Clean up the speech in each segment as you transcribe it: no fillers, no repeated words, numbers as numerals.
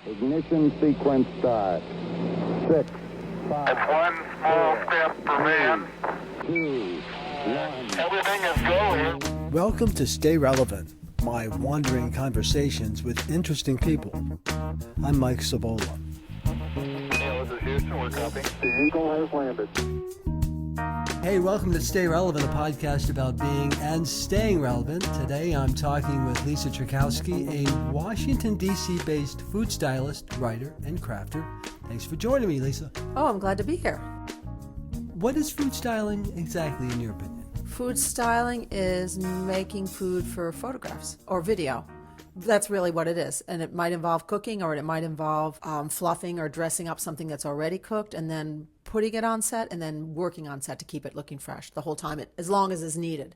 Ignition sequence start. 6, 5. It's one small step for man. 2, 1. Everything is go. Welcome to Stay Relevant, my wandering conversations with interesting people. I'm Mike Sobola. This is Houston, we're copying. The Eagle has landed. Hey, welcome to Stay Relevant, a podcast about being and staying relevant. Today I'm talking with Lisa Cherkasky, a Washington, D.C. based food stylist, writer, and crafter. Thanks for joining me, Lisa. Oh, I'm glad to be here. What is food styling exactly, in your opinion? Food styling is making food for photographs or video. That's really what it is. And it might involve cooking, or it might involve fluffing or dressing up something that's already cooked and then putting it on set and then working on set to keep it looking fresh the whole time, as long as is needed.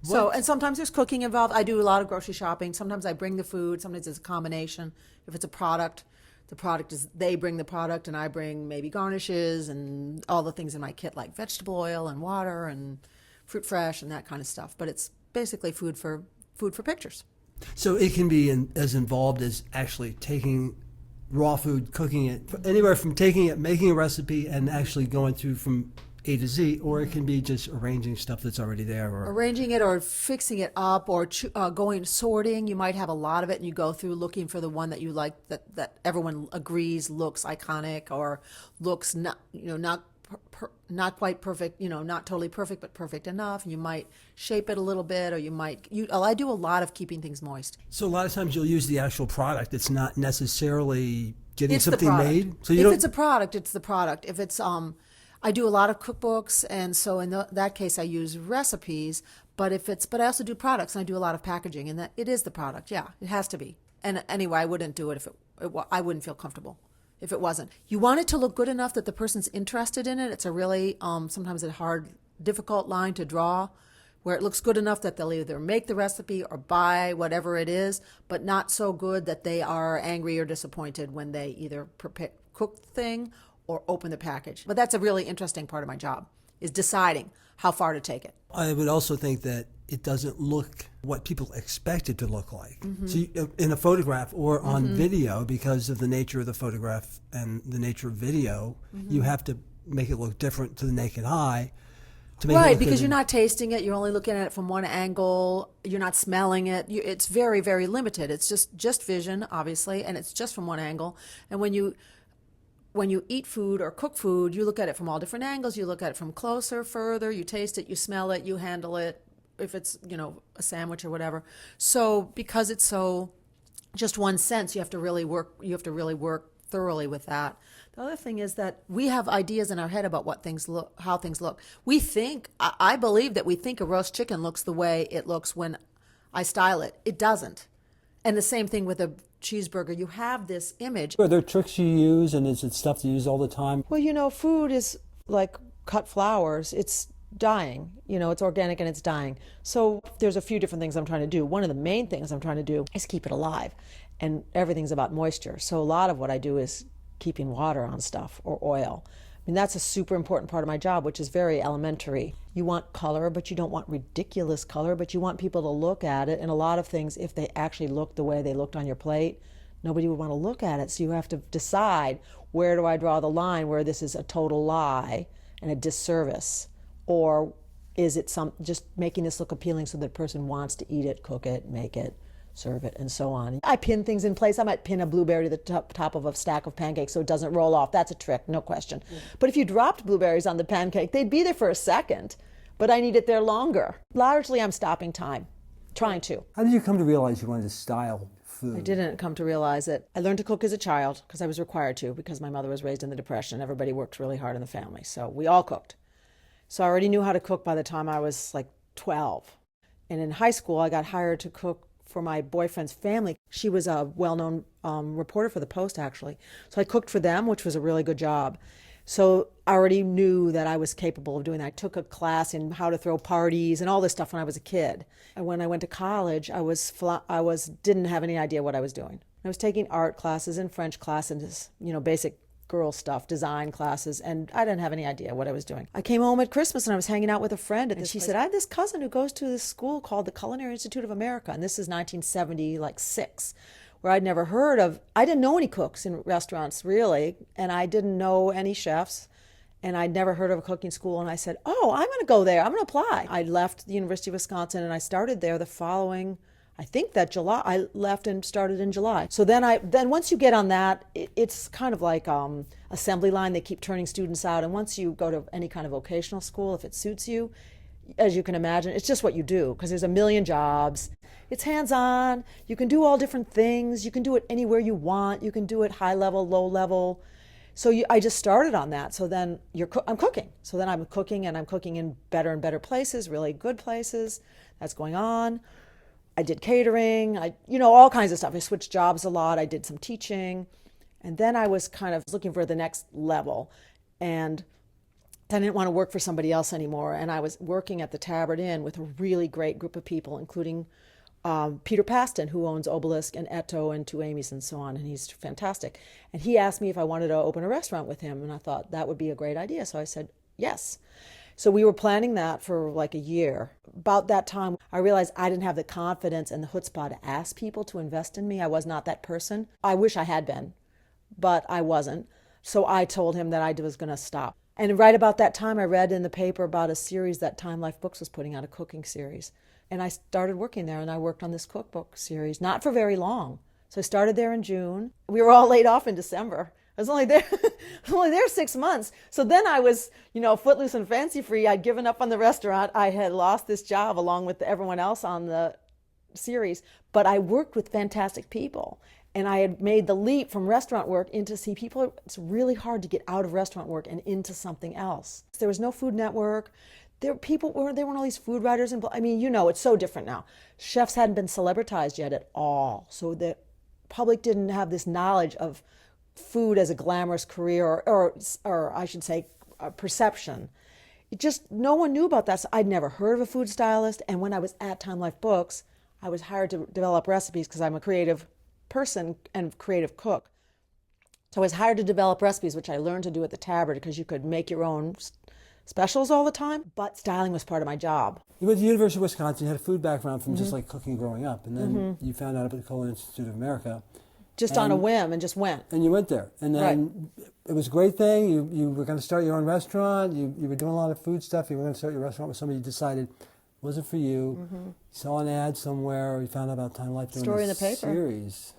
So, and sometimes there's cooking involved. I do a lot of grocery shopping. Sometimes I bring the food. Sometimes it's a combination. If it's a product, the product is, they bring the product and I bring maybe garnishes and all the things in my kit like vegetable oil and water and fruit fresh and that kind of stuff. But it's basically food for pictures. So it can be as involved as actually taking raw food, cooking it, anywhere from taking it, making a recipe, and actually going through from A to Z, or it can be just arranging stuff that's already there. Or arranging it or fixing it up or going sorting. You might have a lot of it and you go through looking for the one that you like, that everyone agrees looks iconic or looks not quite perfect, not totally perfect, but perfect enough. You might shape it a little bit, or I do a lot of keeping things moist. So a lot of times you'll use the actual product. It's not necessarily getting It's something made. So if it's a product, it's the product. If it's, I do a lot of cookbooks, and so in that case I use recipes, but I also do products, and I do a lot of packaging, and that it is the product. Yeah, it has to be. And anyway, I wouldn't do it if I wouldn't feel comfortable if it wasn't. You want it to look good enough that the person's interested in it. It's a really, sometimes a hard, difficult line to draw, where it looks good enough that they'll either make the recipe or buy whatever it is, but not so good that they are angry or disappointed when they either cook the thing or open the package. But that's a really interesting part of my job, is deciding how far to take it. I would also think that it doesn't look what people expect it to look like. Mm-hmm. So in a photograph or on video, because of the nature of the photograph and the nature of video, you have to make it look different to the naked eye. Right, because you're not tasting it. You're only looking at it from one angle. You're not smelling it. It's very, very limited. It's just vision, obviously, and it's just from one angle. And when you eat food or cook food, you look at it from all different angles. You look at it from closer, further. You taste it, you smell it, you handle it, if it's, a sandwich or whatever. So because it's so just one sense, you have to really work thoroughly with that. The other thing is that we have ideas in our head about how things look. I believe that we think a roast chicken looks the way it looks when I style it. It doesn't. And the same thing with a cheeseburger. You have this image. Are there tricks you use, and is it stuff you use all the time? Well, food is like cut flowers. It's dying. It's organic and it's dying. So there's a few different things I'm trying to do. One of the main things I'm trying to do is keep it alive. And everything's about moisture. So a lot of what I do is keeping water on stuff or oil. That's a super important part of my job, which is very elementary. You want color, but you don't want ridiculous color, but you want people to look at it. And a lot of things, if they actually look the way they looked on your plate, nobody would want to look at it. So you have to decide, where do I draw the line where this is a total lie and a disservice? Or is it just making this look appealing so that the person wants to eat it, cook it, make it, serve it, and so on. I pin things in place. I might pin a blueberry to the top of a stack of pancakes so it doesn't roll off. That's a trick, no question. Yeah. But if you dropped blueberries on the pancake, they'd be there for a second, but I need it there longer. Largely, I'm stopping time, trying to. How did you come to realize you wanted to style food? I didn't come to realize it. I learned to cook as a child because I was required to, because my mother was raised in the Depression. Everybody worked really hard in the family, so we all cooked. So I already knew how to cook by the time I was like 12. And in high school, I got hired to cook for my boyfriend's family. She was a well-known reporter for the Post, actually. So I cooked for them, which was a really good job. So I already knew that I was capable of doing that. I took a class in how to throw parties and all this stuff when I was a kid. And when I went to college, I didn't have any idea what I was doing. I was taking art classes and French classes, basic girl stuff, design classes, and I didn't have any idea what I was doing. I came home at Christmas and I was hanging out with a friend, and she said, I have this cousin who goes to this school called the Culinary Institute of America, and this is 1976, where I'd never heard of. I didn't know any cooks in restaurants, really, and I didn't know any chefs, and I'd never heard of a cooking school. And I said, oh, I'm going to go there. I'm going to apply. I left the University of Wisconsin, and I started there the following, I think that July. I left and started in July. So then once you get on that, it's kind of like assembly line. They keep turning students out, and once you go to any kind of vocational school, if it suits you, as you can imagine, it's just what you do, because there's a million jobs. It's hands-on. You can do all different things. You can do it anywhere you want. You can do it high level, low level. So I just started on that. So then I'm cooking. So then I'm cooking, and I'm cooking in better and better places, really good places. That's going on. I did catering, all kinds of stuff. I switched jobs a lot. I did some teaching. And then I was kind of looking for the next level. And I didn't want to work for somebody else anymore. And I was working at the Tabard Inn with a really great group of people, including Peter Paston, who owns Obelisk and Eto and Two Amy's and so on. And he's fantastic. And he asked me if I wanted to open a restaurant with him. And I thought that would be a great idea. So I said, yes. So we were planning that for like a year. About that time, I realized I didn't have the confidence and the chutzpah to ask people to invest in me. I was not that person. I wish I had been, but I wasn't. So I told him that I was going to stop. And right about that time, I read in the paper about a series that Time Life Books was putting out, a cooking series. And I started working there, and I worked on this cookbook series, not for very long. So I started there in June. We were all laid off in December. I was only there 6 months. So then I was, footloose and fancy free. I'd given up on the restaurant. I had lost this job along with everyone else on the series. But I worked with fantastic people. And I had made the leap from restaurant work into people. It's really hard to get out of restaurant work and into something else. There was no Food Network. There weren't all these food writers. And it's so different now. Chefs hadn't been celebritized yet at all. So the public didn't have this knowledge of food as a glamorous career, or I should say, perception. No one knew about that. So I'd never heard of a food stylist. And when I was at Time Life Books, I was hired to develop recipes because I'm a creative person and creative cook. So I was hired to develop recipes, which I learned to do at the Tabard, because you could make your own specials all the time. But styling was part of my job. You went to the University of Wisconsin. You had a food background from just like cooking growing up, and then you found out about the Culinary Institute of America. Just on a whim, and just went. And you went there. And then It was a great thing. You were going to start your own restaurant. You were doing a lot of food stuff. You were going to start your restaurant with somebody you decided wasn't for you. You saw an ad somewhere, or you found out about Time Life doing Story in a the paper. series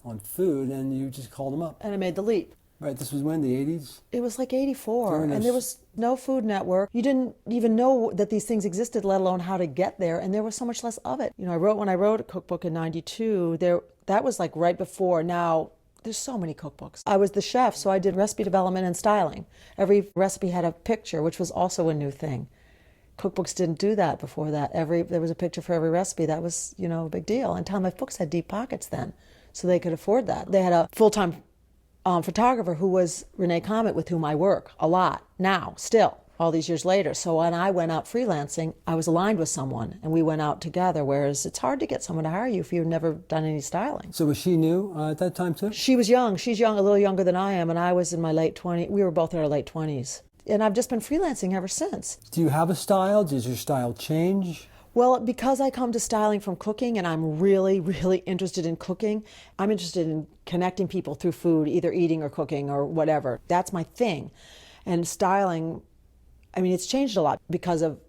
on food, and you just called them up. And I made the leap. Right, this was when, the 80s? It was like 84, and there was no Food Network. You didn't even know that these things existed, let alone how to get there, and there was so much less of it. When I wrote a cookbook in 92, that was like right before. Now, there's so many cookbooks. I was the chef, so I did recipe development and styling. Every recipe had a picture, which was also a new thing. Cookbooks didn't do that before that. There was a picture for every recipe. That was, a big deal. And Time Life Books had deep pockets then, so they could afford that. They had a full-time photographer who was Renee Comet, with whom I work a lot now, still, all these years later. So when I went out freelancing, I was aligned with someone, and we went out together, whereas it's hard to get someone to hire you if you've never done any styling. So was she new at that time, too? She was young. She's young, a little younger than I am, and I was in my late 20s. We were both in our late 20s. And I've just been freelancing ever since. Do you have a style? Does your style change? Well, because I come to styling from cooking, and I'm really, really interested in cooking, I'm interested in connecting people through food, either eating or cooking or whatever. That's my thing. And styling, it's changed a lot because of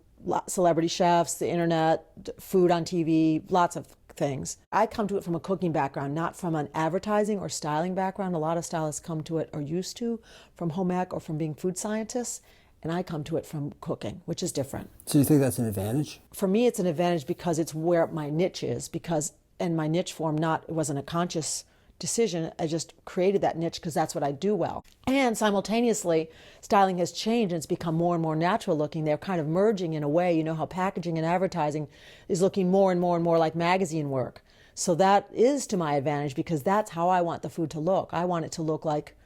celebrity chefs, the internet, food on TV, lots of things. I come to it from a cooking background, not from an advertising or styling background. A lot of stylists come to it, or used to, from home ec or from being food scientists. And I come to it from cooking, which is different. So you think that's an advantage? For me, it's an advantage because it's where my niche is. And my niche form, it wasn't a conscious decision. I just created that niche because that's what I do well. And simultaneously, styling has changed, and it's become more and more natural looking. They're kind of merging in a way. You know how packaging and advertising is looking more and more and more like magazine work. So that is to my advantage, because that's how I want the food to look. I want it to look like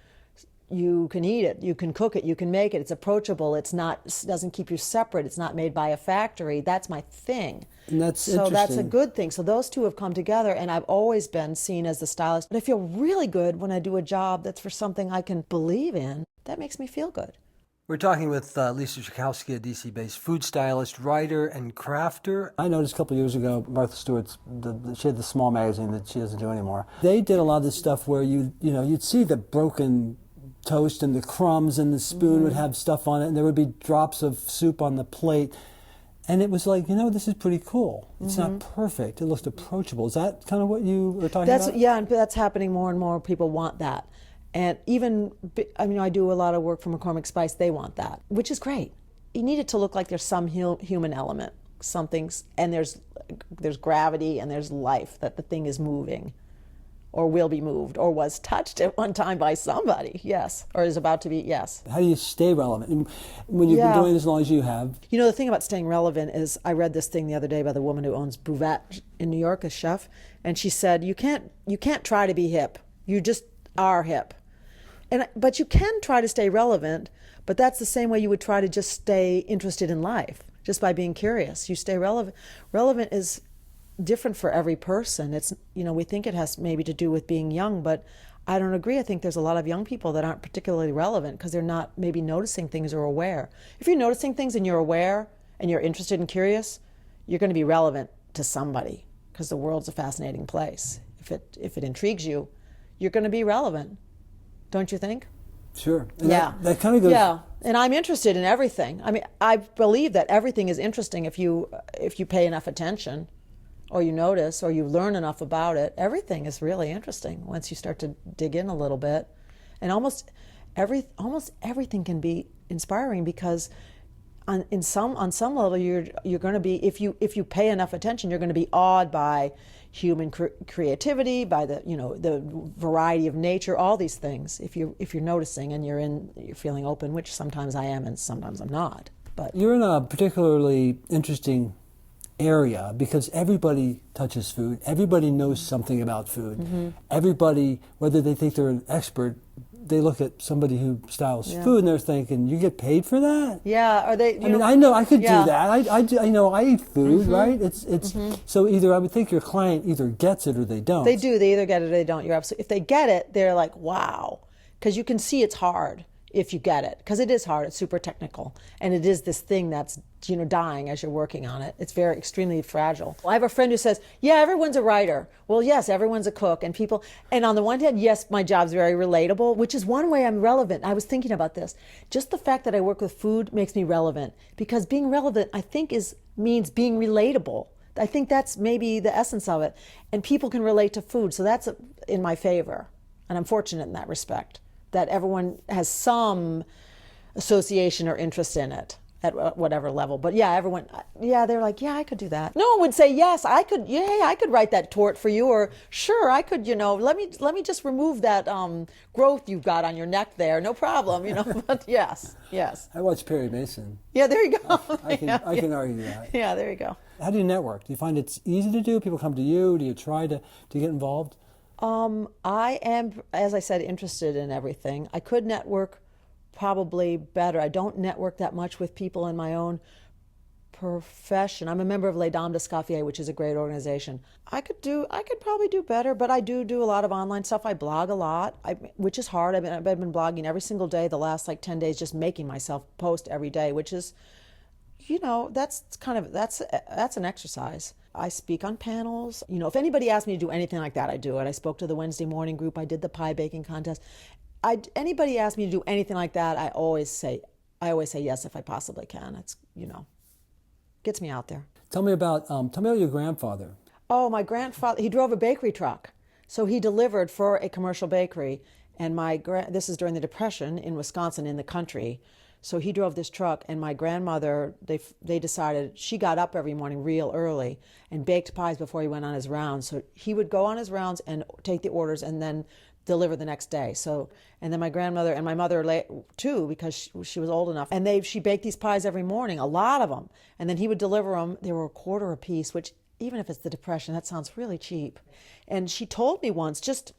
you can eat it, you can cook it, you can make it, it's approachable, it doesn't keep you separate, it's not made by a factory. That's my thing. And that's so that's a good thing. So those two have come together, and I've always been seen as the stylist. But I feel really good when I do a job that's for something I can believe in. That makes me feel good. We're talking with Lisa Cherkasky, a DC-based food stylist, writer, and crafter. I noticed a couple of years ago, Martha Stewart's, she had the small magazine that she doesn't do anymore. They did a lot of this stuff where you'd see the broken toast and the crumbs and the spoon would have stuff on it and there would be drops of soup on the plate. And it was like, this is pretty cool. It's not perfect. It looks approachable. Is that kind of what you were talking about? Yeah, and that's happening more and more. People want that. And even, I do a lot of work for McCormick Spice. They want that, which is great. You need it to look like there's some human element, something's, and there's gravity and there's life, that the thing is moving or will be moved or was touched at one time by somebody, yes, or is about to be, yes. How do you stay relevant? When you've been doing this as long as you have. The thing about staying relevant is, I read this thing the other day by the woman who owns Bouvet in New York, a chef, and she said, you can't try to be hip. You just are hip. But you can try to stay relevant, but that's the same way you would try to just stay interested in life, just by being curious. You stay relevant. Relevant is different for every person. It's, we think it has maybe to do with being young, but I don't agree. I think there's a lot of young people that aren't particularly relevant because they're not maybe noticing things or aware. If you're noticing things and you're aware and you're interested and curious, you're going to be relevant to somebody because the world's a fascinating place. If it intrigues you, you're going to be relevant. Don't you think? Sure. And yeah. That kind of goes. Yeah, and I'm interested in everything. I believe that everything is interesting if you pay enough attention, or you notice, or you learn enough about it. Everything is really interesting once you start to dig in a little bit, and almost everything can be inspiring because on some level you're going to be, if you pay enough attention, you're going to be awed by human creativity, by the variety of nature, all these things. If you're noticing and you're feeling open, which sometimes I am and sometimes I'm not. But you're in a particularly interesting area because everybody touches food. Everybody knows something about food. Everybody, whether they think they're an expert, they look at somebody who styles food and they're thinking, "You get paid for that?" Yeah, or they. I know I could do that. I eat food, right? It's so either I would think your client either gets it or they don't. They do. They either get it or they don't. You're absolutely. If they get it, they're like, "Wow," because you can see it's hard if you get it, because it is hard. It's super technical, and it is this thing that's dying as you're working on it. It's very extremely fragile. I have a friend who says, "Yeah, everyone's a writer." Well, yes, everyone's a cook, and on the one hand, yes, my job's very relatable, which is one way I'm relevant. I was thinking about this. Just the fact that I work with food makes me relevant, because being relevant, I think, means being relatable. I think that's maybe the essence of it, and people can relate to food, so that's in my favor, and I'm fortunate in that respect, that everyone has some association or interest in it at whatever level. But everyone, they're like, yeah, I could do that. No one would say, yes, I could, I could write that tort for you, or sure, I could, let me just remove that growth you've got on your neck there, no problem, but yes. I watch Perry Mason. Yeah, there you go. I can argue that. Yeah, there you go. How do you network? Do you find it's easy to do? People come to you? Do you try to get involved? I am, as I said, interested in everything. I could network probably better. I don't network that much with people in my own profession. I'm a member of Les Dames d'Escoffier, which is a great organization. I could probably do better, but I do a lot of online stuff. I blog a lot, which is hard. I've been blogging every single day the last 10 days, just making myself post every day, which is, that's an exercise. I speak on panels. If anybody asks me to do anything like that, I do it. I spoke to the Wednesday morning group. I did the pie baking contest. Anybody asks me to do anything like that, I always say yes if I possibly can. It's, gets me out there. Tell me about your grandfather. Oh, my grandfather, he drove a bakery truck. So he delivered for a commercial bakery. And this is during the Depression in Wisconsin, in the country. So he drove this truck, and my grandmother, they decided, she got up every morning real early and baked pies before he went on his rounds. So he would go on his rounds and take the orders and then deliver the next day. So, and then my grandmother and my mother too, because she was old enough, and she baked these pies every morning, a lot of them. And then he would deliver them. They were $0.25 a piece, which even if it's the Depression, that sounds really cheap. And she told me once, just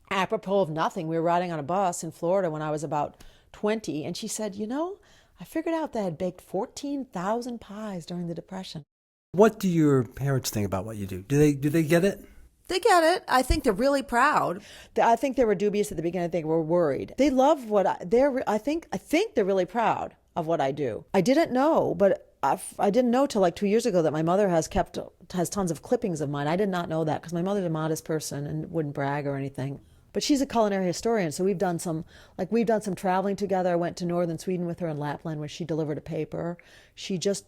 apropos of nothing, we were riding on a bus in Florida when I was about 20, and she said, I figured out they had baked 14,000 pies during the Depression. What do your parents think about what you do? Do they get it? They get it. I think they're really proud. I think they were dubious at the beginning. I think they were worried. They love I think they're really proud of what I do. I didn't know, but I didn't know till like 2 years ago that my mother has tons of clippings of mine. I did not know that because my mother's a modest person and wouldn't brag or anything. But she's a culinary historian, so we've done some traveling together. I went to northern Sweden with her in Lapland where she delivered a paper. She just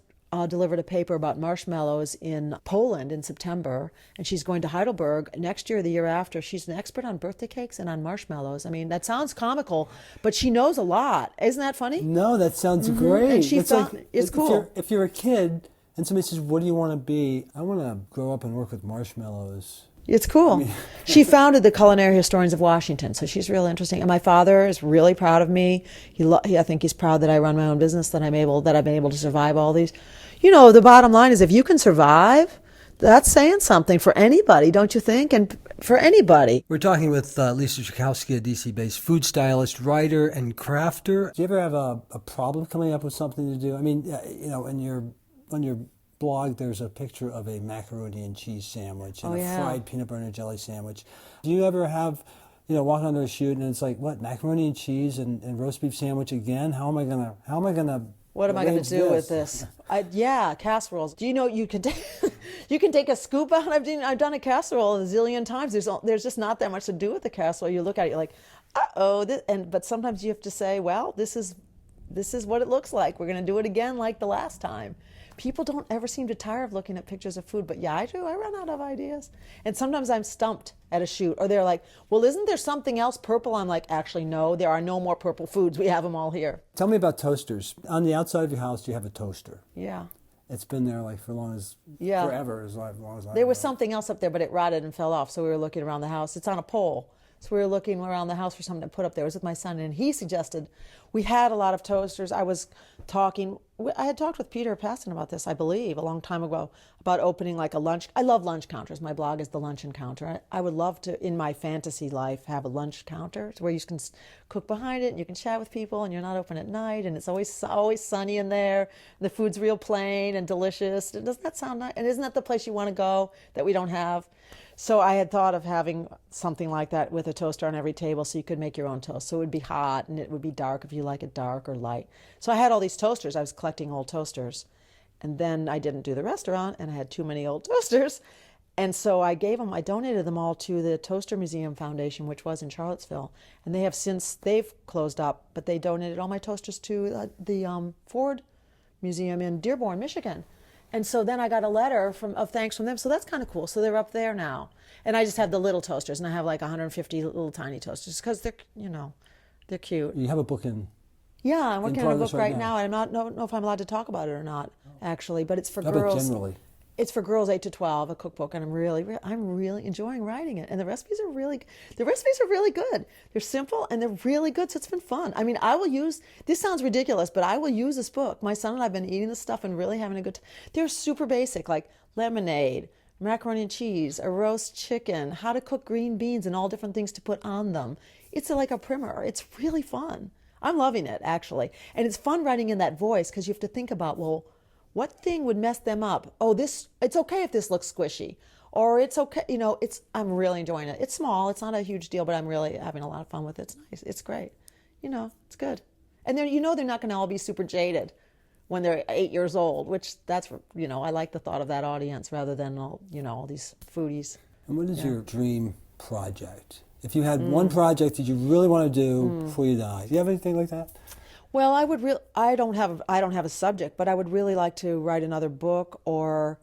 delivered a paper about marshmallows in Poland in September, and she's going to Heidelberg next year or the year after. She's an expert on birthday cakes and on marshmallows. I mean, that sounds comical, but she knows a lot. Isn't that funny? No, that sounds great. And she found, it's cool. If you're a kid and somebody says, what do you want to be? I want to grow up and work with marshmallows. It's cool. She founded the Culinary Historians of Washington, so she's really interesting. And my father is really proud of me. I think he's proud that I run my own business, that I've been able to survive all these. You know, the bottom line is if you can survive, that's saying something for anybody, don't you think? And for anybody. We're talking with Lisa Cherkasky, a DC-based food stylist, writer, and crafter. Do you ever have a problem coming up with something to do? I mean, you know, on your blog, there's a picture of a macaroni and cheese sandwich and a fried peanut butter and jelly sandwich. Do you ever have, walk onto a shoot and it's like, what, macaroni and cheese and roast beef sandwich again? How am I gonna what am I going to do with this? Casseroles. Do you know you can take a scoop out? I've done a casserole a zillion times. There's just not that much to do with the casserole. You look at it, you're like, but sometimes you have to say, well, this is what it looks like. We're going to do it again like the last time. People don't ever seem to tire of looking at pictures of food, but yeah, I do. I run out of ideas. And sometimes I'm stumped at a shoot, or they're like, well, isn't there something else purple? I'm like, actually, no, there are no more purple foods. We have them all here. Tell me about toasters. On the outside of your house, you have a toaster. Yeah. It's been there like forever, as long as I There was something else up there, but it rotted and fell off, so we were looking around the house. It's on a pole. So we were looking around the house for something to put up there. I was with my son, and he suggested we had a lot of toasters. I had talked with Peter Passon about this, I believe, a long time ago, about opening like a lunch. I love lunch counters. My blog is the lunch encounter. I would love to, in my fantasy life, have a lunch counter where you can cook behind it and you can chat with people and you're not open at night and it's always sunny in there. The food's real plain and delicious. Doesn't that sound nice? And isn't that the place you want to go that we don't have? So I had thought of having something like that with a toaster on every table so you could make your own toast. So it would be hot and it would be dark if you like it dark or light. So I had all these toasters. I was collecting old toasters. And then I didn't do the restaurant and I had too many old toasters. And so I donated them all to the Toaster Museum Foundation, which was in Charlottesville. And they've closed up, but they donated all my toasters to the Ford Museum in Dearborn, Michigan. And so then I got a letter of thanks from them. So that's kind of cool. So they're up there now. And I just have the little toasters, and I have like 150 little tiny toasters because they're cute. You have a book in. Yeah, I'm working on a book right now. now. I don't know if I'm allowed to talk about it or not, actually, but it's for How girls. about generally? It's for girls 8 to 12, a cookbook, and I'm really enjoying writing it. And the recipes are really good. They're simple and they're really good, so it's been fun. I mean, this sounds ridiculous, but I will use this book. My son and I have been eating this stuff and really having a good time. They're super basic, like lemonade, macaroni and cheese, a roast chicken, how to cook green beans and all different things to put on them. It's like a primer. It's really fun. I'm loving it, actually. And it's fun writing in that voice because you have to think about, well, what thing would mess them up? Oh, it's okay if this looks squishy. Or it's okay, I'm really enjoying it. It's small, it's not a huge deal, but I'm really having a lot of fun with it. It's nice, it's great. It's good. And they're not going to all be super jaded when they're 8 years old, which I like the thought of that audience rather than all these foodies. And what is your dream project? If you had one project that you really want to do before you die, do you have anything like that? Well, I don't have a subject, but I would really like to write another book, or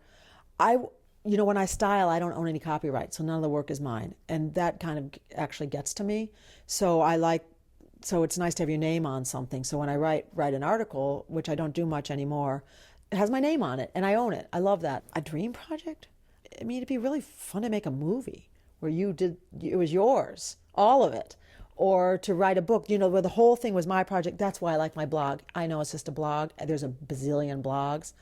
when I style, I don't own any copyright, so none of the work is mine, and that kind of actually gets to me. So it's nice to have your name on something. So when I write an article, which I don't do much anymore, it has my name on it, and I own it. I love that. A dream project? I mean, it'd be really fun to make a movie where it was yours, all of it. Or to write a book, where the whole thing was my project. That's why I like my blog. I know it's just a blog. There's a bazillion blogs,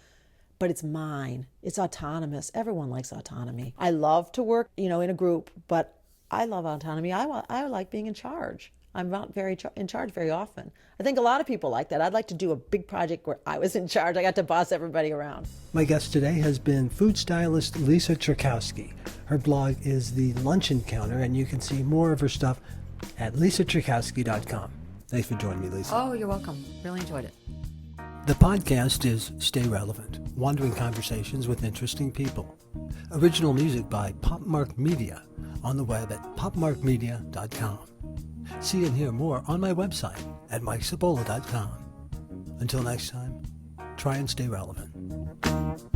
but it's mine. It's autonomous. Everyone likes autonomy. I love to work, in a group, but I love autonomy. I like being in charge. I'm not very in charge very often. I think a lot of people like that. I'd like to do a big project where I was in charge. I got to boss everybody around. My guest today has been food stylist Lisa Cherkasky. Her blog is The Luncheon Counter, and you can see more of her stuff at lisacherkasky.com. Thanks for joining me, Lisa. Oh, you're welcome. Really enjoyed it. The podcast is Stay Relevant, wandering conversations with interesting people. Original music by Popmark Media on the web at popmarkmedia.com. See and hear more on my website at mikesobola.com. Until next time, try and stay relevant.